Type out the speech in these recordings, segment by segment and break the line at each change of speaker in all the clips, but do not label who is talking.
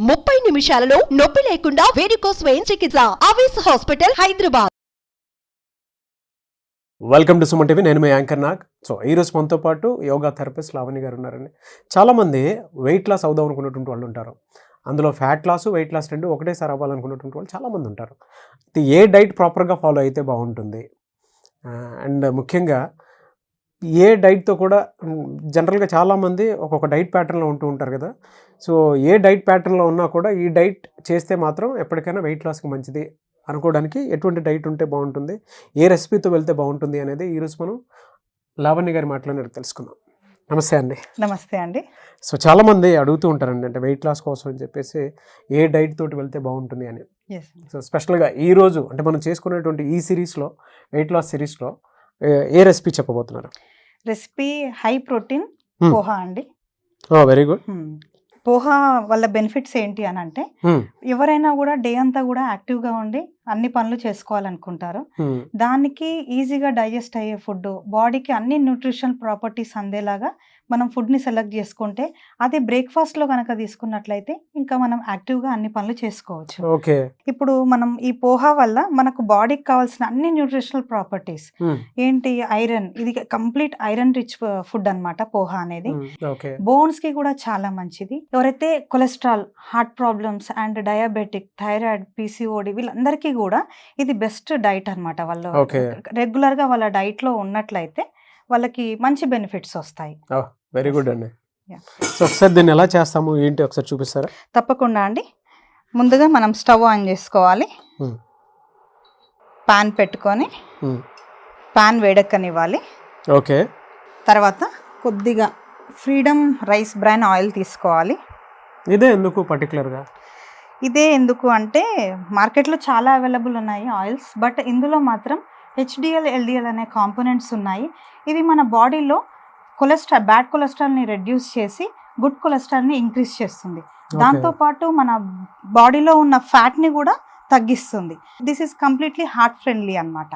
30 నిమిషాలలో నొప్పి లేకుండా వేడికోస్ వెయిన్ చికిత్స. Avesha hospital, Hyderabad.
Welcome to Suman TV. నేను మీ యాంకర్ నాగ్. సో ఈరోజు మనతో పాటు యోగా థెరపిస్ట్ లావణ్య గారు ఉన్నారండి. చాలామంది వెయిట్ లాస్ అవుదాం అనుకున్నటువంటి వాళ్ళు ఉంటారు. అందులో ఫ్యాట్ లాస్, వెయిట్ లాస్ రెండు ఒకటేసారి అవ్వాలనుకున్నటువంటి వాళ్ళు చాలామంది ఉంటారు. ఏ డైట్ ప్రాపర్గా ఫాలో అయితే బాగుంటుంది, అండ్ ముఖ్యంగా ఏ డైట్తో కూడా జనరల్గా చాలామంది ఒక్కొక్క డైట్ ప్యాటర్న్లో ఉంటూ ఉంటారు కదా. సో ఏ డైట్ ప్యాటర్న్లో ఉన్నా కూడా ఈ డైట్ చేస్తే మాత్రం ఎప్పటికైనా వెయిట్ లాస్కి మంచిది అనుకోవడానికి ఎటువంటి డైట్ ఉంటే బాగుంటుంది, ఏ రెసిపీతో వెళ్తే బాగుంటుంది అనేది ఈరోజు మనం లావణ్య గారి మాటలోనే తెలుసుకుందాం. నమస్తే అండి.
నమస్తే అండి.
సో చాలామంది అడుగుతూ ఉంటారండి, అంటే వెయిట్ లాస్ కోసం అని చెప్పేసి ఏ డైట్ తోటి వెళ్తే బాగుంటుంది అని. సో స్పెషల్గా ఈరోజు అంటే మనం చేసుకునేటువంటి ఈ సిరీస్లో, వెయిట్ లాస్ సిరీస్లో ఏ రెసిపీ చెప్పబోతున్నారు?
రెసిపీ హై ప్రోటీన్ పోహా అండి.
Very good.
పోహా వల్ల బెనిఫిట్స్ ఏంటి అని అంటే, ఎవరైనా కూడా డే అంతా కూడా యాక్టివ్గా ఉండి అన్ని పనులు చేసుకోవాలనుకుంటారు. దానికి ఈజీగా డైజెస్ట్ అయ్యే ఫుడ్, బాడీకి అన్ని న్యూట్రిషన్ ప్రాపర్టీస్ అందేలాగా మనం ఫుడ్ని సెలెక్ట్ చేసుకుంటే, అది బ్రేక్ఫాస్ట్లో కనుక తీసుకున్నట్లయితే ఇంకా మనం యాక్టివ్గా అన్ని పనులు చేసుకోవచ్చు.
ఓకే.
ఇప్పుడు మనం ఈ పోహా వల్ల మనకు బాడీకి కావాల్సిన అన్ని న్యూట్రిషనల్ ప్రాపర్టీస్ ఏంటి, ఐరన్, ఇది కంప్లీట్ ఐరన్ రిచ్ ఫుడ్ అన్నమాట పోహా అనేది. బోన్స్ కి కూడా చాలా మంచిది. ఎవరైతే cholesterol, heart problems and diabetic, thyroid, PCOD వీళ్ళందరికీ కూడా ఇది బెస్ట్ డైట్ అన్నమాట. వాళ్ళు రెగ్యులర్ గా వాళ్ళ డైట్ లో ఉన్నట్లయితే వాళ్ళకి మంచి బెనిఫిట్స్ వస్తాయి.
వెరీ గుడ్ అండి. సో ఒకసారి దీన్ని ఎలా చేస్తాము ఏంటి ఒకసారి చూపిస్తారా?
తప్పకుండా అండి. ముందుగా మనం స్టవ్ ఆన్ చేసుకోవాలి. పాన్ పెట్టుకొని పాన్ వేడెక్కనివ్వాలి.
ఓకే.
తర్వాత కొద్దిగా ఫ్రీడమ్ రైస్ బ్రాన్ ఆయిల్ తీసుకోవాలి.
ఇదే ఎందుకు పర్టికులర్గా?
ఇదే ఎందుకు అంటే మార్కెట్లో చాలా అవైలబుల్ ఉన్నాయి ఆయిల్స్, బట్ ఇందులో మాత్రం హెచ్డిఎల్, ఎల్డిఎల్ అనే కాంపోనెంట్స్ ఉన్నాయి. ఇవి మన బాడీలో కొలెస్ట్రాల్, బ్యాడ్ కొలెస్ట్రాల్ని రెడ్యూస్ చేసి గుడ్ కొలెస్ట్రాల్ని ఇంక్రీజ్ చేస్తుంది. దాంతోపాటు మన బాడీలో ఉన్న ఫ్యాట్ని కూడా తగ్గిస్తుంది. This is completely heart friendly అన్నమాట.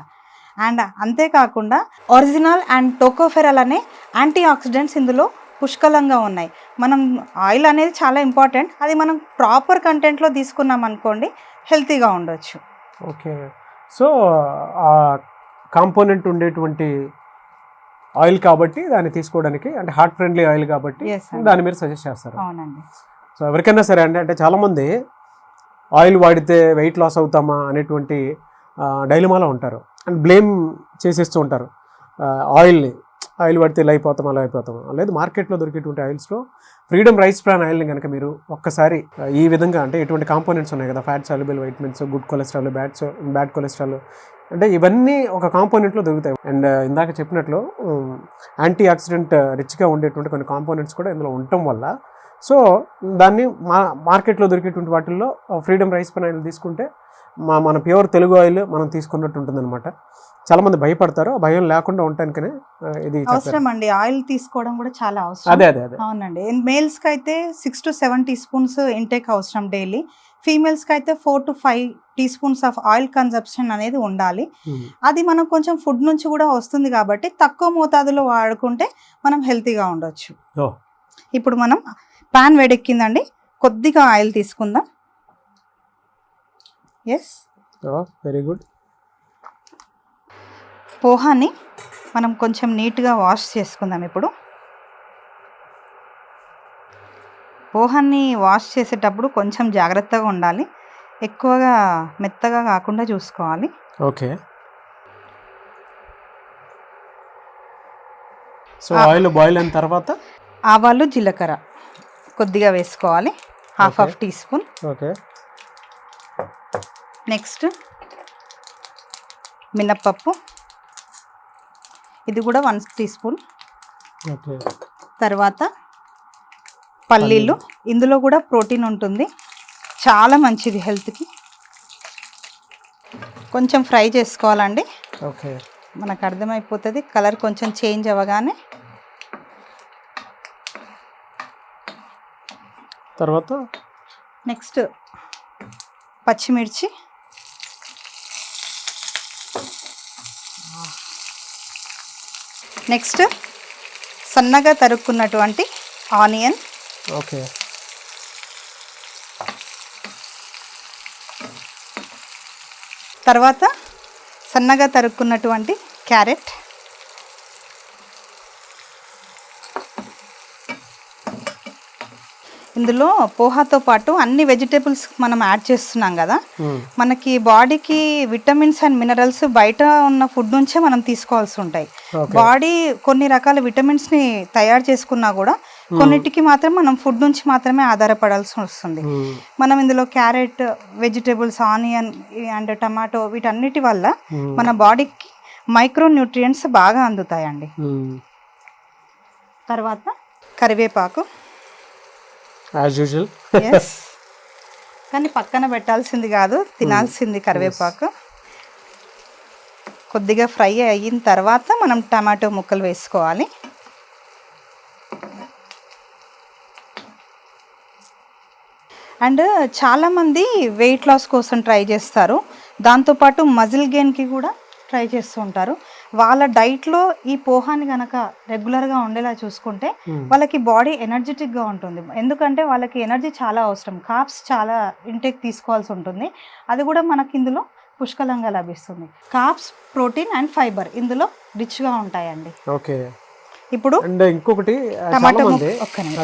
అండ్ అంతేకాకుండా ఒరిజినల్ అండ్ టోకోఫెరల్ అనే యాంటీ ఆక్సిడెంట్స్ ఇందులో పుష్కలంగా ఉన్నాయి. మనం ఆయిల్ అనేది చాలా ఇంపార్టెంట్, అది మనం ప్రాపర్ కంటెంట్లో తీసుకున్నాం అనుకోండి హెల్తీగా ఉండొచ్చు.
ఓకే. సో ఆ కాంపోనెంట్ ఉండేటువంటి ఆయిల్ కాబట్టి దాన్ని తీసుకోవడానికి, అంటే హార్ట్ ఫ్రెండ్లీ ఆయిల్ కాబట్టి దాన్ని మీరు సజెస్ట్ చేస్తారు.
అవునండి.
సో ఎవరికైనా సరే అంటే చాలామంది ఆయిల్ వాడితే వెయిట్ లాస్ అవుతామా అనేటువంటి డైలమాలో ఉంటారు అండ్ బ్లేమ్ చేసేస్తూ ఉంటారు. ఆయిల్ వాడితే ఇలా అయిపోతామా, అలా అయిపోతామా. లేదు, మార్కెట్లో దొరికేటువంటి ఆయిల్స్లో ఫ్రీడమ్ రైస్ బ్రాన్ ఆయిల్ని కనుక మీరు ఒక్కసారి ఈ విధంగా, అంటే ఎటువంటి కాంపోనెంట్స్ ఉన్నాయి కదా, fat soluble vitamins, good cholesterol, bad cholesterol, అంటే ఇవన్నీ ఒక కాంపోనెంట్లో దొరుకుతాయి. అండ్ ఇందాక చెప్పినట్లు యాంటీ ఆక్సిడెంట్ రిచ్గా ఉండేటువంటి కొన్ని కాంపోనెంట్స్ కూడా ఇందులో ఉండటం వల్ల, సో దాన్ని మార్కెట్లో దొరికేటువంటి వాటిల్లో ఫ్రీడమ్ రైస్ బ్రాన్ ఆయిల్ తీసుకుంటే మన ప్యూర్ తెలుగు ఆయిల్ మనం తీసుకున్నట్టు ఉంటుంది అనమాట. చాలా మంది భయపడతారు, భయం లేకుండా ఉండటానికనే ఇది
అవసరం అండి. ఆయిల్ తీసుకోవడం కూడా చాలా అవసరం.
అదే.
అవునండి. మేల్స్ కి అయితే 6 to 7 teaspoons ఇంటేక్ అవసరం డైలీ. ఫీమేల్స్ కి అయితే 4 to 5 teaspoons of oil consumption అనేది ఉండాలి. అది మనం కొంచెం ఫుడ్ నుంచి కూడా వస్తుంది కాబట్టి తక్కువ మోతాదులో వాడుకుంటే మనం హెల్తీగా ఉండొచ్చు. ఇప్పుడు మనం పాన్ వేడెక్కిందండి, కొద్దిగా ఆయిల్ తీసుకుందాం. Yes,
very good.
పోహాని మనం కొంచెం నీట్గా వాష్ చేసుకుందాం. ఇప్పుడు పోహాన్ని వాష్ చేసేటప్పుడు కొంచెం జాగ్రత్తగా ఉండాలి, ఎక్కువగా మెత్తగా కాకుండా చూసుకోవాలి.
ఓకే. సో ఆయిల్ బాయిల్ అయిన తర్వాత
ఆవాలు, జీలకర్ర కొద్దిగా వేసుకోవాలి, ½ teaspoon.
ఓకే.
నెక్స్ట్ మినప్పప్పు, ఇది కూడా 1 teaspoon.
ఓకే.
తర్వాత పల్లీలు, ఇందులో కూడా ప్రోటీన్ ఉంటుంది, చాలా మంచిది హెల్త్కి. కొంచెం ఫ్రై చేసుకోవాలండి.
ఓకే.
మనకు అర్థమైపోతుంది, కలర్ కొంచెం చేంజ్ అవ్వగానే.
తర్వాత
నెక్స్ట్ పచ్చిమిర్చి, నెక్స్ట్ సన్నగా తరుక్కున్నటువంటి ఆనియన్,
ఓకే,
తర్వాత సన్నగా తరుక్కున్నటువంటి క్యారెట్, ఇందులో పోహాతో పాటు అన్ని వెజిటేబుల్స్ మనం యాడ్ చేస్తున్నాం కదా, మనకి బాడీకి విటమిన్స్ అండ్ మినరల్స్ బయట ఉన్న ఫుడ్ నుంచే మనం తీసుకోవాల్సి ఉంటాయి. బాడీ కొన్ని రకాల విటమిన్స్ని తయారు చేసుకున్నా కూడా కొన్నిటికి మాత్రం మనం ఫుడ్ నుంచి మాత్రమే ఆధారపడాల్సి వస్తుంది. మనం ఇందులో carrot, vegetables, onion and tomato వీటన్నిటి వల్ల మన బాడీకి మైక్రో న్యూట్రియంట్స్ బాగా అందుతాయండి. తర్వాత కరివేపాకు
యాజ్ యూజువల్,
కానీ పక్కన పెట్టాల్సింది కాదు, తినాల్సింది కరివేపాకు. కొద్దిగా ఫ్రై అయిన తర్వాత మనం టమాటో ముక్కలు వేసుకోవాలి. అండ్ చాలామంది వెయిట్ లాస్ కోసం ట్రై చేస్తారు, దాంతోపాటు మజిల్ గెయిన్కి కూడా ట్రై చేస్తూ ఉంటారు. వాళ్ళ డైట్లో ఈ పోహాని కనుక రెగ్యులర్గా ఉండేలా చూసుకుంటే వాళ్ళకి బాడీ ఎనర్జెటిక్గా ఉంటుంది. ఎందుకంటే వాళ్ళకి ఎనర్జీ చాలా అవసరం, కార్బ్స్ చాలా ఇంటేక్ తీసుకోవాల్సి ఉంటుంది. అది కూడా మనకి ఇందులో పుష్కలంగా లభిస్తుంది. కార్బ్స్, ప్రోటీన్ అండ్ ఫైబర్ ఇందులో రిచ్గా ఉంటాయండి.
ఓకే.
ఇప్పుడు
ఇంకొకటి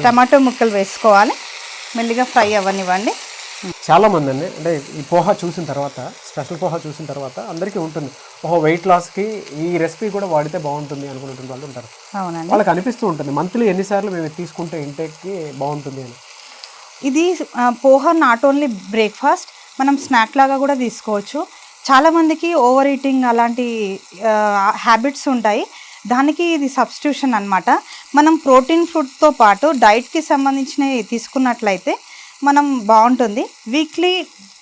టమాటో ముక్కలు వేసుకోవాలి, మెల్లిగా ఫ్రై అవ్వనివ్వండి.
చాలా మంది అండి అంటే ఈ పోహా చూసిన తర్వాత, స్పెషల్ పోహా చూసిన తర్వాత అందరికీ ఉంటుంది, ఓహో వెయిట్ లాస్కి ఈ రెసిపీ కూడా వాడితే బాగుంటుంది అనుకునే వాళ్ళు ఉంటారు.
అవునండి,
వాళ్ళకి అనిపిస్తూ ఉంటుంది మంత్లీ ఎన్నిసార్లు మేము తీసుకుంటే ఇంటేక్కి బాగుంటుంది అని.
ఇది పోహా నాట్ ఓన్లీ బ్రేక్ఫాస్ట్, మనం స్నాక్ లాగా కూడా తీసుకోవచ్చు. చాలామందికి ఓవర్ ఈటింగ్ అలాంటి హ్యాబిట్స్ ఉంటాయి, దానికి ఇది సబ్స్టిట్యూషన్ అన్నమాట. మనం ప్రోటీన్ ఫుడ్తో పాటు డైట్కి సంబంధించినవి తీసుకున్నట్లయితే మనం బాగుంటుంది. వీక్లీ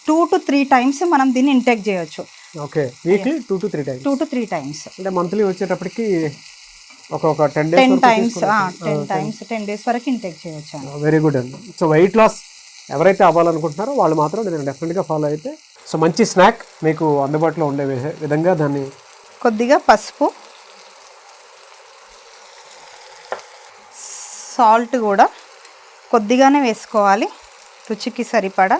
2 to 3 times మనం దీన్ని ఇంటేక్ చేయొచ్చు.
Okay, weekly 2 to 3 times.
2 to 3 times
అంటే మంత్లీ వచ్చేటప్పటికి ఒక 10
times 10 days వరకు ఇంటేక్ చేయొచ్చు.
వెరీ గుడ్ అండి. సో వెయిట్ లాస్ ఎవరైతే అవ్వాలనుకుంటున్నారో వాళ్ళు మాత్రం దీన్ని డెఫినెట్గా ఫాలో అయితే సో మంచి స్నాక్ మీకు అందుబాటులో ఉండే విధంగా దాన్ని.
కొద్దిగా పసుపు, సాల్ట్ కూడా కొద్దిగానే వేసుకోవాలి, రుచికి సరిపడా.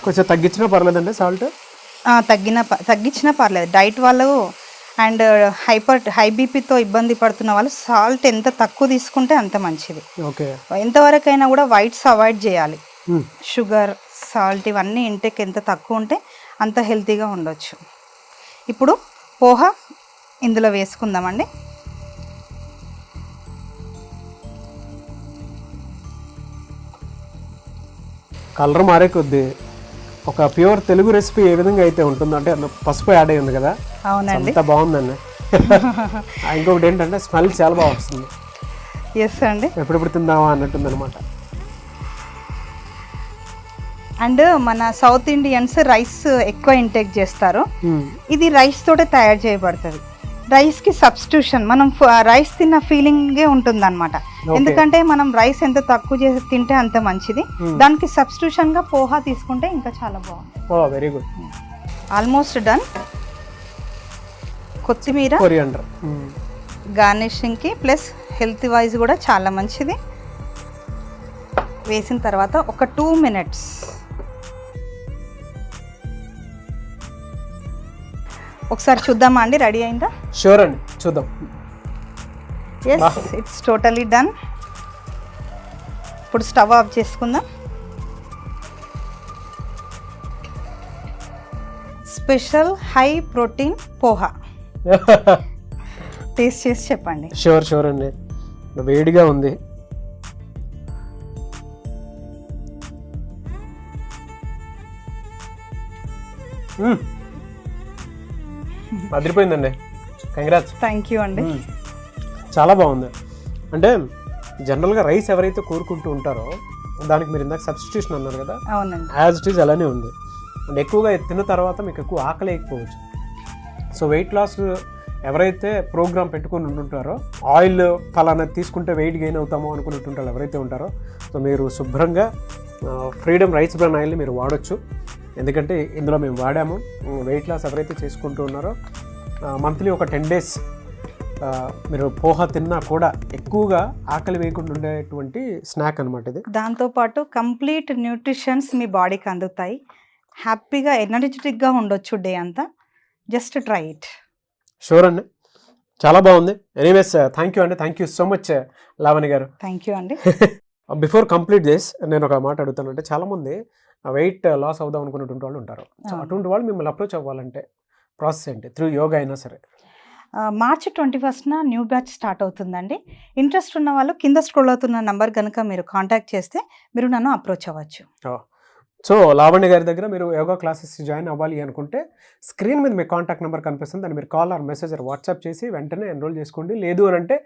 కొంచెం తగ్గించినా పర్లేదండి సాల్ట్?
తగ్గించినా పర్లేదు. డైట్ వాళ్ళు అండ్ హై బీపీతో ఇబ్బంది పడుతున్న వాళ్ళు సాల్ట్ ఎంత తక్కువ తీసుకుంటే అంత మంచిది.
ఓకే.
ఎంతవరకైనా కూడా వైట్స్ అవాయిడ్ చేయాలి. షుగర్, సాల్ట్ ఇవన్నీ ఇంటేక్ ఎంత తక్కువ ఉంటే అంత హెల్తీగా ఉండొచ్చు. ఇప్పుడు పోహా ఇందులో వేసుకుందామండి.
కలర్ మారే కొద్దీ ఒక ప్యూర్ తెలుగు రెసిపీ ఏ విధంగా అయితే ఉంటుందో, అంటే పసుపు యాడ్ అయ్యి ఉంది కదా.
అవునండి,
అంత బాగుందండి. ఇంకొకటి ఏంటంటే స్మెల్ చాలా బాగా వస్తుంది.
ఎస్ అండి,
ఎప్పుడెప్పుడు తిందామా అన్నట్టుంది అనమాట.
అండ్ మన సౌత్ ఇండియన్స్ రైస్ ఎక్కువ ఇంటేక్ చేస్తారు. ఇది రైస్ తోటే తయారు చేయబడుతుంది. రైస్కి సబ్స్టిట్యూషన్, మనం రైస్ తిన్న ఫీలింగే ఉంటుంది అనమాట. ఎందుకంటే మనం రైస్ ఎంత తక్కువ చేసి తింటే అంత మంచిది. దానికి సబ్స్టిట్యూషన్గా పోహా తీసుకుంటే ఇంకా చాలా బాగుంది.
Very good.
Almost done. కొత్తిమీర,
కొరియాండర్
గార్నిషింగ్కి ప్లస్ హెల్త్ వైజ్ కూడా చాలా మంచిది. వేసిన తర్వాత ఒక 2 minutes ఒకసారి చూద్దామా అండి, రెడీ అయిందా?
షూర్ అండి, చూద్దాం.
Yes, it's totally done. ఇప్పుడు స్టవ్ ఆఫ్ చేసుకుందాం. Special high protein poha taste చేసి చెప్పండి.
షూర్ అండి, వేడిగా ఉంది. అదిరిపోయిందండి, కంగ్రాట్స్.
థ్యాంక్ యూ అండి.
చాలా బాగుంది. అంటే జనరల్గా రైస్ ఎవరైతే కోరుకుంటూ ఉంటారో దానికి మీరు ఇందాక సబ్స్టిట్యూషన్ అన్నారు కదా.
అవునండి,
యాజ్ ఇట్ ఈజ్ అలానే ఉంది. అండ్ ఎక్కువగా తిన్న తర్వాత మీకు ఎక్కువ ఆకలి అయిపోవచ్చు. సో వెయిట్ లాస్ ఎవరైతే ప్రోగ్రామ్ పెట్టుకుని ఉంటుంటారో, ఆయిల్ ఫలానా తీసుకుంటే వెయిట్ గెయిన్ అవుతామో అనుకుంటుంటారు ఎవరైతే ఉంటారో, సో మీరు శుభ్రంగా ఫ్రీడమ్ రైస్ బ్రాన్ ఆయిల్ని మీరు వాడచ్చు. ఎందుకంటే ఇందులో మేము వాడాము. వెయిట్ లాస్ ఎవరైతే చేసుకుంటూ ఉన్నారో మంత్లీ ఒక 10 days మీరు పోహ తిన్నా కూడా ఎక్కువగా ఆకలి వేయకుండా ఉండేటువంటి స్నాక్ అనమాట ఇది.
దాంతోపాటు కంప్లీట్ న్యూట్రిషన్స్ మీ బాడీకి అందుతాయి. హ్యాపీగా ఎనర్జెటిక్గా ఉండొచ్చు డే అంతా. Just try it.
షూర్ అండి, చాలా బాగుంది. ఎనీవేస్ థ్యాంక్ యూ అండి, thank you so much Lavanya గారు.
థ్యాంక్ యూ అండి.
బిఫోర్ కంప్లీట్ దిస్ నేను ఒక మాట అడుగుతానంటే, చాలామంది వెయిట్ లాస్ అవుదాం అనుకున్నటువంటి వాళ్ళు ఉంటారు. సో అటువంటి వాళ్ళు మిమ్మల్ని అప్రోచ్ అవ్వాలంటే ప్రాసెస్ ఏంటి? త్రూ యోగా అయినా సరే.
మార్చి 21న న్యూ బ్యాచ్ స్టార్ట్ అవుతుందండి. ఇంట్రెస్ట్ ఉన్న వాళ్ళు కింద స్క్రోల్ అవుతున్న నంబర్ కనుక మీరు కాంటాక్ట్ చేస్తే మీరు నన్ను అప్రోచ్ అవ్వచ్చు.
సో లావణ్య గారి దగ్గర మీరు యోగా క్లాసెస్ జాయిన్ అవ్వాలి అనుకుంటే స్క్రీన్ మీద మీ కాంటాక్ట్ నెంబర్ కనిపిస్తుంది, దాన్ని మీరు కాల్ ఆర్ మెసేజ్ వాట్సాప్ చేసి వెంటనే ఎన్రోల్ చేసుకోండి. లేదు అని అంటే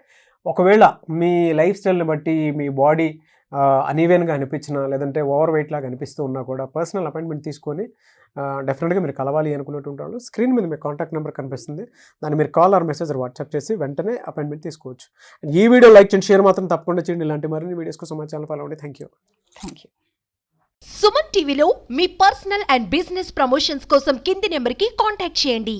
ఒకవేళ మీ లైఫ్ స్టైల్ని బట్టి మీ బాడీ అన్ఈవెన్గా అనిపించినా, లేదంటే ఓవర్ వెయిట్ లాగా అనిపిస్తూ ఉన్నా కూడా పర్సనల్ అపాయింట్మెంట్ తీసుకొని డెఫినెట్గా మీరు కలవాలి అనుకున్నటువంటి వాళ్ళు స్క్రీన్ మీద మీ కాంటాక్ట్ నెంబర్ కనిపిస్తుంది, దాన్ని మీరు కాల్ ఆర్ మెసేజ్ వాట్సాప్ చేసి వెంటనే అపాయింట్మెంట్ తీసుకోవచ్చు. ఈ వీడియో లైక్ చేయండి, షేర్ మాత్రం తప్పకుండా చేయండి. ఇలాంటి మరిన్ని వీడియోస్ కోసం మా ఛానల్ ఫాలో అవ్వండి. Thank you.
సుమన్ టీవీలో మీ పర్సనల్ అండ్ బిజినెస్ ప్రమోషన్స్ కోసం కింది నెంబర్కి కాంటాక్ట్ చేయండి.